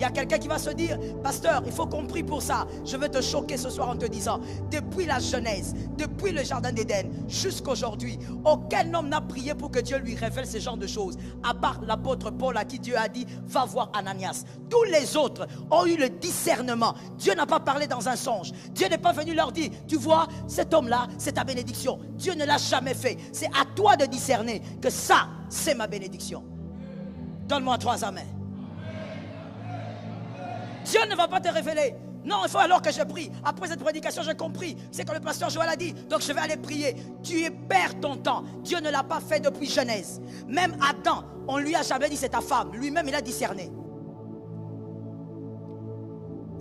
Il y a quelqu'un qui va se dire, pasteur, il faut qu'on prie pour ça. Je veux te choquer ce soir en te disant, depuis la Genèse, depuis le jardin d'Éden, jusqu'aujourd'hui, aucun homme n'a prié pour que Dieu lui révèle ce genre de choses, à part l'apôtre Paul à qui Dieu a dit, va voir Ananias. Tous les autres ont eu le discernement. Dieu n'a pas parlé dans un songe. Dieu n'est pas venu leur dire, tu vois, cet homme-là, c'est ta bénédiction. Dieu ne l'a jamais fait. C'est à toi de discerner que ça, c'est ma bénédiction. Donne-moi 3 amens. Dieu ne va pas te révéler. Non, il faut alors que je prie. Après cette prédication, j'ai compris. C'est que le pasteur Joël a dit. Donc je vais aller prier. Tu perds ton temps. Dieu ne l'a pas fait depuis Genèse. Même Adam, on lui a jamais dit c'est ta femme. Lui-même, il a discerné.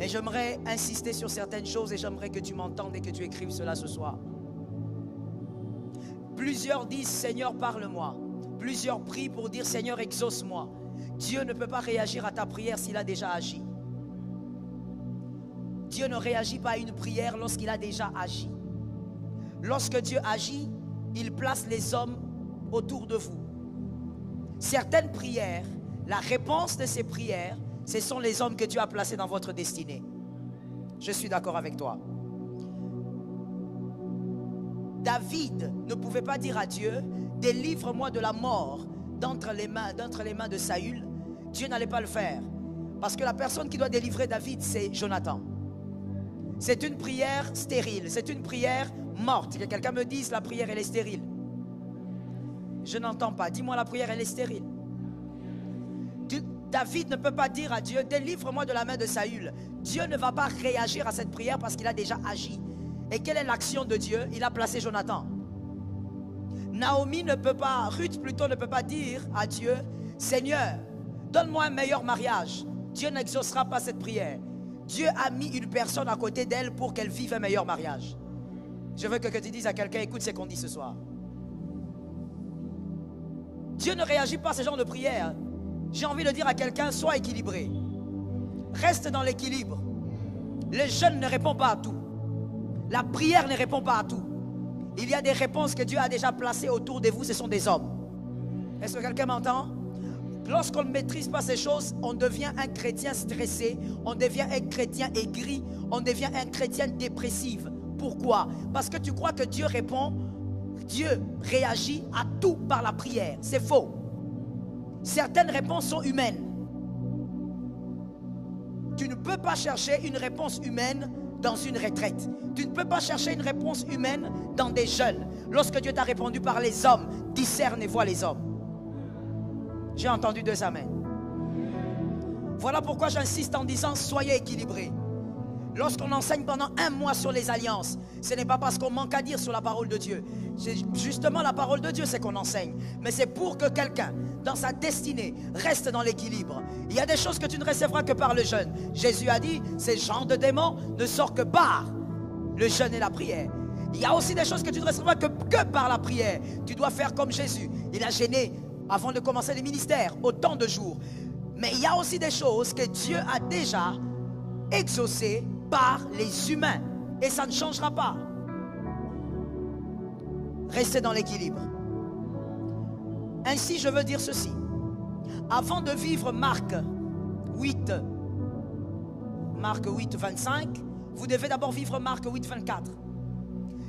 Et j'aimerais insister sur certaines choses et j'aimerais que tu m'entendes et que tu écrives cela ce soir. Plusieurs disent Seigneur, parle-moi. Plusieurs prient pour dire Seigneur, exauce-moi. Dieu ne peut pas réagir à ta prière s'il a déjà agi. Dieu ne réagit pas à une prière lorsqu'il a déjà agi. Lorsque Dieu agit, il place les hommes autour de vous. Certaines prières, la réponse de ces prières, ce sont les hommes que Dieu a placés dans votre destinée. Je suis d'accord avec toi. David ne pouvait pas dire à Dieu, délivre-moi de la mort d'entre les mains de Saül. Dieu n'allait pas le faire. Parce que la personne qui doit délivrer David, c'est Jonathan. C'est une prière stérile, c'est une prière morte. Que quelqu'un me dise la prière elle est stérile. Je n'entends pas. Dis-moi la prière elle est stérile. David ne peut pas dire à Dieu délivre-moi de la main de Saül. Dieu ne va pas réagir à cette prière parce qu'il a déjà agi. Et quelle est l'action de Dieu? Il a placé Jonathan. Naomi ne peut pas, Ruth plutôt ne peut pas dire à Dieu Seigneur, donne-moi un meilleur mariage. Dieu n'exaucera pas cette prière. Dieu a mis une personne à côté d'elle pour qu'elle vive un meilleur mariage. Je veux que tu dises à quelqu'un, écoute ce qu'on dit ce soir. Dieu ne réagit pas à ce genre de prière. J'ai envie de dire à quelqu'un, sois équilibré. Reste dans l'équilibre. Le jeûne ne répond pas à tout. La prière ne répond pas à tout. Il y a des réponses que Dieu a déjà placées autour de vous, ce sont des hommes. Est-ce que quelqu'un m'entend? Lorsqu'on ne maîtrise pas ces choses, on devient un chrétien stressé, on devient un chrétien aigri, on devient un chrétien dépressif. Pourquoi? Parce que tu crois que Dieu répond, Dieu réagit à tout par la prière. C'est faux. Certaines réponses sont humaines. Tu ne peux pas chercher une réponse humaine dans une retraite. Tu ne peux pas chercher une réponse humaine dans des jeûnes. Lorsque Dieu t'a répondu par les hommes, discerne et vois les hommes. J'ai entendu 2 amens. Voilà pourquoi j'insiste en disant soyez équilibrés. Lorsqu'on enseigne pendant 1 mois sur les alliances, ce n'est pas parce qu'on manque à dire sur la parole de Dieu. C'est justement la parole de Dieu, c'est qu'on enseigne. Mais c'est pour que quelqu'un, dans sa destinée, reste dans l'équilibre. Il y a des choses que tu ne recevras que par le jeûne. Jésus a dit, ces genres de démons ne sortent que par le jeûne et la prière. Il y a aussi des choses que tu ne recevras que par la prière. Tu dois faire comme Jésus. Il a jeûné avant de commencer le ministère, autant de jours. Mais il y a aussi des choses que Dieu a déjà exaucées par les humains. Et ça ne changera pas. Restez dans l'équilibre. Ainsi, je veux dire ceci. Avant de vivre Marc 8, 25, vous devez d'abord vivre Marc 8, 24.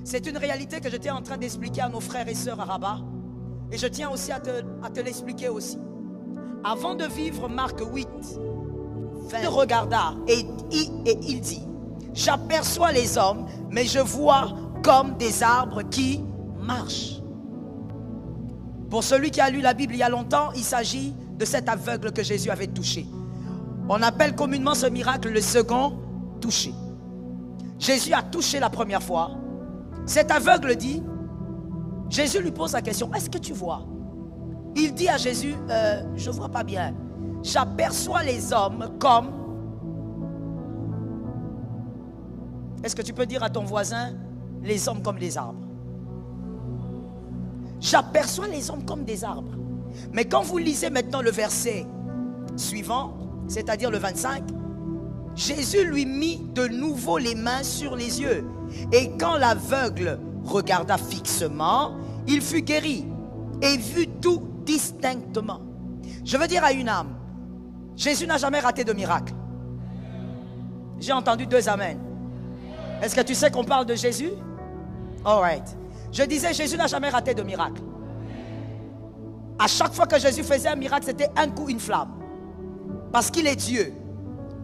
C'est une réalité que j'étais en train d'expliquer à nos frères et sœurs à Rabat. Et je tiens aussi à te l'expliquer aussi. Avant de vivre Marc 8, il regarda et il dit, j'aperçois les hommes, mais je vois comme des arbres qui marchent. Pour celui qui a lu la Bible il y a longtemps, il s'agit de cet aveugle que Jésus avait touché. On appelle communément ce miracle le second toucher. Jésus a touché la première fois. Cet aveugle dit, Jésus lui pose la question, est-ce que tu vois? Il dit à Jésus, je ne vois pas bien. J'aperçois les hommes comme... Est-ce que tu peux dire à ton voisin, les hommes comme des arbres? J'aperçois les hommes comme des arbres. Mais quand vous lisez maintenant le verset suivant, c'est-à-dire le 25, Jésus lui mit de nouveau les mains sur les yeux. Et quand l'aveugle regarda fixement, il fut guéri et vit tout distinctement. Je veux dire à une âme, Jésus n'a jamais raté de miracle. J'ai entendu 2 amen. Est-ce que tu sais qu'on parle de Jésus? All right. Je disais, Jésus n'a jamais raté de miracle. À chaque fois que Jésus faisait un miracle, c'était un coup, une flamme. Parce qu'il est Dieu.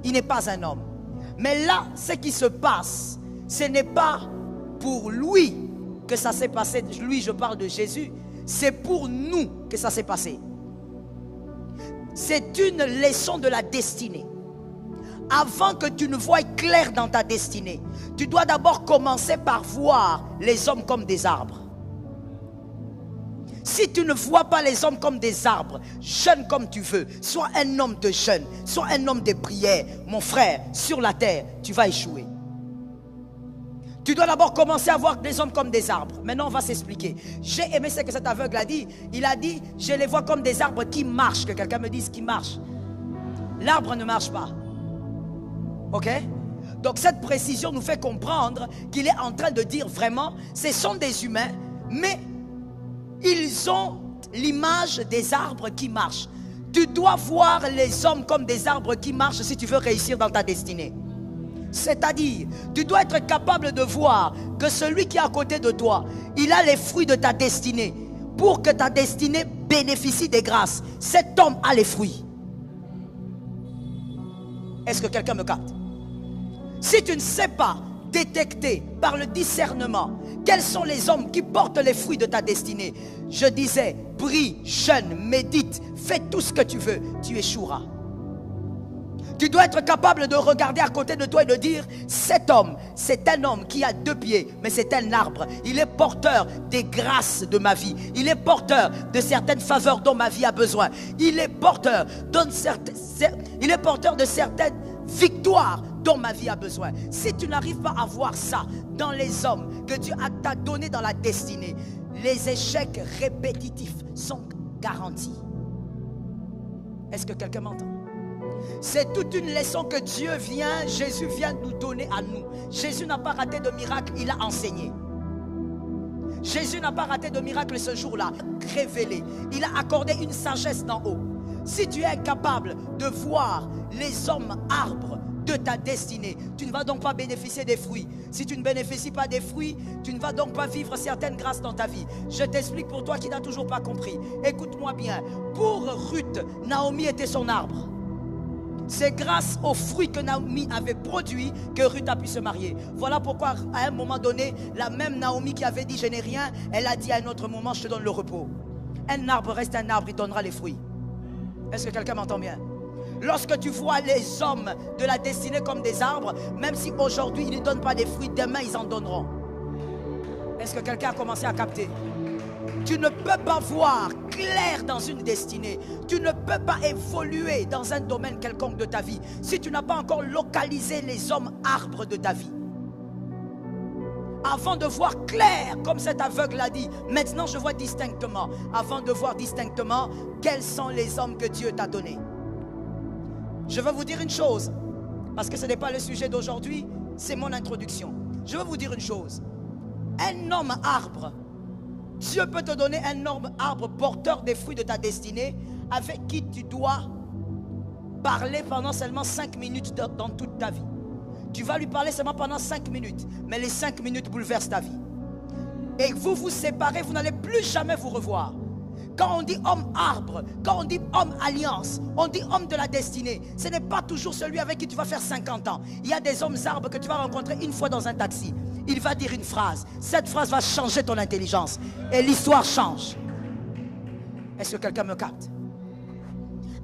Il n'est pas un homme. Mais là, ce qui se passe, ce n'est pas pour lui que ça s'est passé. Lui, je parle de Jésus. C'est pour nous que ça s'est passé. C'est une leçon de la destinée. Avant que tu ne voies clair dans ta destinée, tu dois d'abord commencer par voir les hommes comme des arbres. Si tu ne vois pas les hommes comme des arbres, jeûne comme tu veux, sois un homme de jeûne, sois un homme de prière, mon frère, sur la terre, tu vas échouer. Tu dois d'abord commencer à voir les hommes comme des arbres. Maintenant, on va s'expliquer. J'ai aimé ce que cet aveugle a dit. Il a dit, je les vois comme des arbres qui marchent. Que quelqu'un me dise qui marche. L'arbre ne marche pas. Ok? Donc cette précision nous fait comprendre qu'il est en train de dire vraiment, ce sont des humains, mais ils ont l'image des arbres qui marchent. Tu dois voir les hommes comme des arbres qui marchent si tu veux réussir dans ta destinée. C'est-à-dire, tu dois être capable de voir que celui qui est à côté de toi, il a les fruits de ta destinée. Pour que ta destinée bénéficie des grâces, cet homme a les fruits. Est-ce que quelqu'un me capte? Si tu ne sais pas détecter par le discernement quels sont les hommes qui portent les fruits de ta destinée, je disais, prie, jeûne, médite, fais tout ce que tu veux, tu échoueras. Tu dois être capable de regarder à côté de toi et de dire, cet homme, c'est un homme qui a 2 pieds, mais c'est un arbre. Il est porteur des grâces de ma vie. Il est porteur de certaines faveurs dont ma vie a besoin. Il est porteur de certaines victoires dont ma vie a besoin. Si tu n'arrives pas à voir ça dans les hommes que Dieu t'a donné dans la destinée, les échecs répétitifs sont garantis. Est-ce que quelqu'un m'entend? C'est toute une leçon que Jésus vient nous donner à nous. Jésus n'a pas raté de miracle, il a enseigné. Jésus n'a pas raté de miracle ce jour-là, révélé. Il a accordé une sagesse d'en haut. Si tu es incapable de voir les hommes arbres de ta destinée, tu ne vas donc pas bénéficier des fruits. Si tu ne bénéficies pas des fruits, tu ne vas donc pas vivre certaines grâces dans ta vie. Je t'explique pour toi qui n'as toujours pas compris. Écoute-moi bien. Pour Ruth, Naomi était son arbre. C'est grâce aux fruits que Naomi avait produits que Ruth a pu se marier. Voilà pourquoi à un moment donné, la même Naomi qui avait dit je n'ai rien, elle a dit à un autre moment je te donne le repos. Un arbre reste un arbre, il donnera les fruits. Est-ce que quelqu'un m'entend bien? Lorsque tu vois les hommes de la destinée comme des arbres, même si aujourd'hui ils ne donnent pas des fruits, demain ils en donneront. Est-ce que quelqu'un a commencé à capter? Tu ne peux pas voir clair dans une destinée. Tu ne peux pas évoluer dans un domaine quelconque de ta vie si tu n'as pas encore localisé les hommes arbres de ta vie. Avant de voir clair, comme cet aveugle l'a dit, maintenant je vois distinctement. Avant de voir distinctement, quels sont les hommes que Dieu t'a donnés. Je veux vous dire une chose, parce que ce n'est pas le sujet d'aujourd'hui, c'est mon introduction. Je veux vous dire une chose. Un homme arbre, Dieu peut te donner un homme arbre porteur des fruits de ta destinée avec qui tu dois parler pendant seulement 5 minutes dans toute ta vie. Tu vas lui parler seulement pendant 5 minutes, mais les 5 minutes bouleversent ta vie. Et vous vous séparez, vous n'allez plus jamais vous revoir. Quand on dit homme arbre, quand on dit homme alliance, on dit homme de la destinée. Ce n'est pas toujours celui avec qui tu vas faire 50 ans. Il y a des hommes arbres que tu vas rencontrer une fois dans un taxi. Il va dire une phrase. Cette phrase va changer ton intelligence. Et l'histoire change. Est-ce que quelqu'un me capte?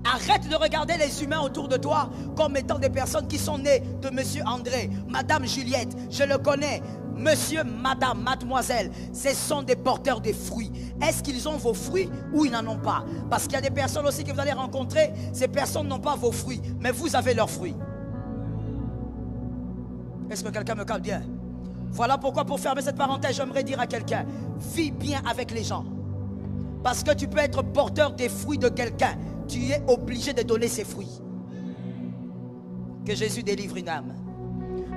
Arrête de regarder les humains autour de toi comme étant des personnes qui sont nées de Monsieur André, Madame Juliette. Je le connais. Monsieur, Madame, Mademoiselle, ce sont des porteurs de fruits. Est-ce qu'ils ont vos fruits ou ils n'en ont pas? Parce qu'il y a des personnes aussi que vous allez rencontrer. Ces personnes n'ont pas vos fruits, mais vous avez leurs fruits. Est-ce que quelqu'un me calme bien? Voilà pourquoi, pour fermer cette parenthèse, j'aimerais dire à quelqu'un, vis bien avec les gens. Parce que tu peux être porteur des fruits de quelqu'un. Tu es obligé de donner ses fruits. Que Jésus délivre une âme.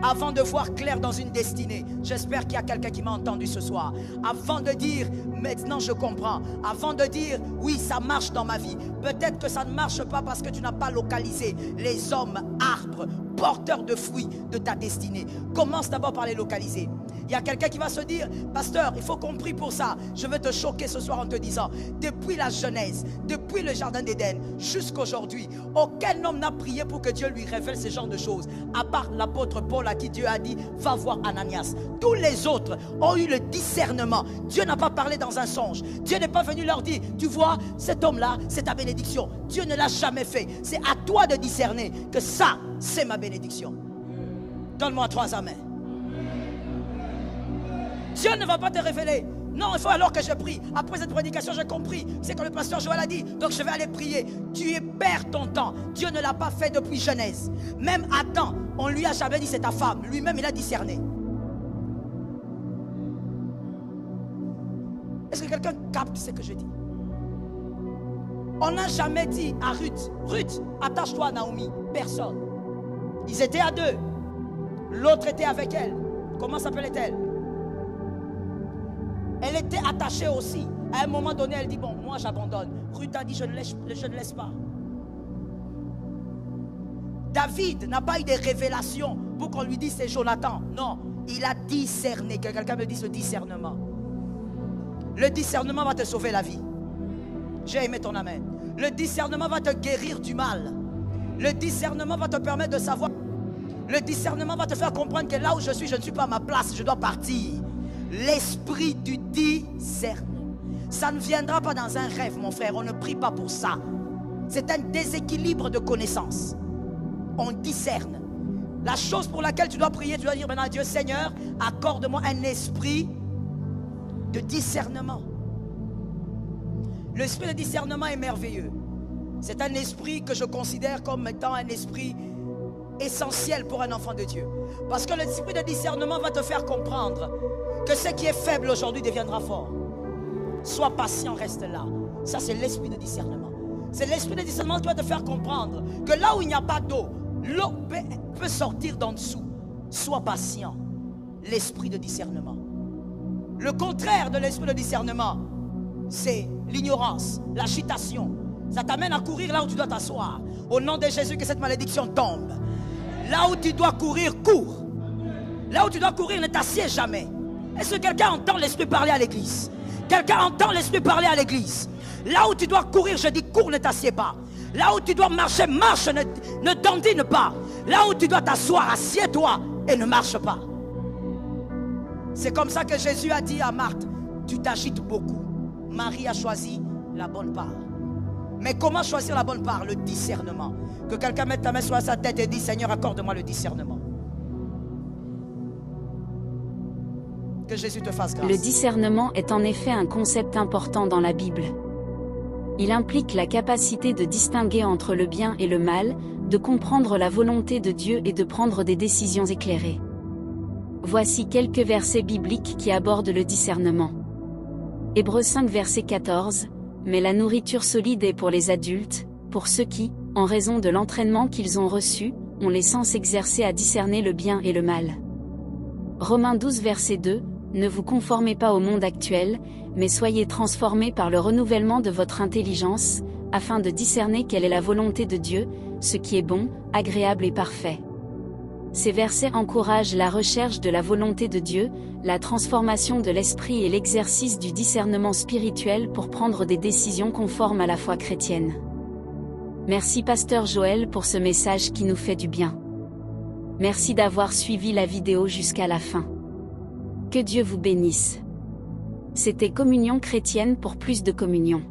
avant de voir clair dans une destinée. J'espère qu'il y a quelqu'un qui m'a entendu ce soir. Avant de dire, maintenant je comprends. Avant de dire, oui, ça marche dans ma vie. Peut-être que ça ne marche pas parce que tu n'as pas localisé les hommes, arbres, porteurs de fruits de ta destinée. Commence d'abord par les localiser. Il y a quelqu'un qui va se dire, pasteur, il faut qu'on prie pour ça. Je veux te choquer ce soir en te disant, depuis la Genèse, depuis le jardin d'Éden, jusqu'aujourd'hui, aucun homme n'a prié pour que Dieu lui révèle ce genre de choses, à part l'apôtre Paul à qui Dieu a dit, va voir Ananias. Tous les autres ont eu le discernement. Dieu n'a pas parlé dans un songe. Dieu n'est pas venu leur dire, tu vois, cet homme-là, c'est ta bénédiction. Dieu ne l'a jamais fait. C'est à toi de discerner que ça, c'est ma bénédiction. Donne-moi 3 amens. Dieu ne va pas te révéler. Non, il faut alors que je prie. Après cette prédication, j'ai compris. C'est comme le pasteur Joël a dit. Donc je vais aller prier. Tu perds ton temps. Dieu ne l'a pas fait depuis Genèse. Même Adam, on lui a jamais dit c'est ta femme. Lui-même, il a discerné. Est-ce que quelqu'un capte ce que je dis? On n'a jamais dit à Ruth, Ruth, attache-toi à Naomi. Personne. Ils étaient à 2. L'autre était avec elle. Comment s'appelait-elle? Elle était attachée aussi. À un moment donné, elle dit, bon, moi j'abandonne. Ruth a dit, je ne laisse pas. David n'a pas eu des révélations pour qu'on lui dise c'est Jonathan. Non, il a discerné. Que quelqu'un me dise le discernement. Le discernement va te sauver la vie. J'ai aimé ton amen. Le discernement va te guérir du mal. Le discernement va te permettre de savoir. Le discernement va te faire comprendre que là où je suis, je ne suis pas à ma place, je dois partir. L'esprit du discernement. Ça ne viendra pas dans un rêve, mon frère. On ne prie pas pour ça. C'est un déséquilibre de connaissances. On discerne. La chose pour laquelle tu dois prier, tu dois dire maintenant à Dieu, Seigneur, accorde-moi un esprit de discernement. L'esprit de discernement est merveilleux. C'est un esprit que je considère comme étant un esprit essentiel pour un enfant de Dieu. Parce que l'esprit de discernement va te faire comprendre que ce qui est faible aujourd'hui deviendra fort. Sois patient, reste là. Ça, c'est l'esprit de discernement. C'est l'esprit de discernement qui va te faire comprendre que là où il n'y a pas d'eau, l'eau peut sortir d'en dessous. Sois patient. L'esprit de discernement. Le contraire de l'esprit de discernement, c'est l'ignorance, l'agitation. Ça t'amène à courir là où tu dois t'asseoir. Au nom de Jésus, que cette malédiction tombe. Là où tu dois courir, cours. Là où tu dois courir, ne t'assieds jamais. Est-ce que quelqu'un entend l'esprit parler à l'église? Quelqu'un entend l'esprit parler à l'église? Là où tu dois courir, je dis cours, ne t'assieds pas. Là où tu dois marcher, marche, ne dandine pas. Là où tu dois t'asseoir, assieds-toi et ne marche pas. C'est comme ça que Jésus a dit à Marthe, tu t'agites beaucoup. Marie a choisi la bonne part. Mais comment choisir la bonne part? Le discernement. Que quelqu'un mette ta main sur sa tête et dise, Seigneur, accorde-moi le discernement. Que Jésus te fasse grâce. Le discernement est en effet un concept important dans la Bible. Il implique la capacité de distinguer entre le bien et le mal, de comprendre la volonté de Dieu et de prendre des décisions éclairées. Voici quelques versets bibliques qui abordent le discernement. Hébreux 5 verset 14, « Mais la nourriture solide est pour les adultes, pour ceux qui, en raison de l'entraînement qu'ils ont reçu, ont les sens exercés à discerner le bien et le mal. » Romains 12 verset 2, « Ne vous conformez pas au monde actuel, mais soyez transformés par le renouvellement de votre intelligence, afin de discerner quelle est la volonté de Dieu, ce qui est bon, agréable et parfait. » Ces versets encouragent la recherche de la volonté de Dieu, la transformation de l'esprit et l'exercice du discernement spirituel pour prendre des décisions conformes à la foi chrétienne. Merci Pasteur Joël pour ce message qui nous fait du bien. Merci d'avoir suivi la vidéo jusqu'à la fin. Que Dieu vous bénisse. C'était Communion chrétienne pour plus de communion.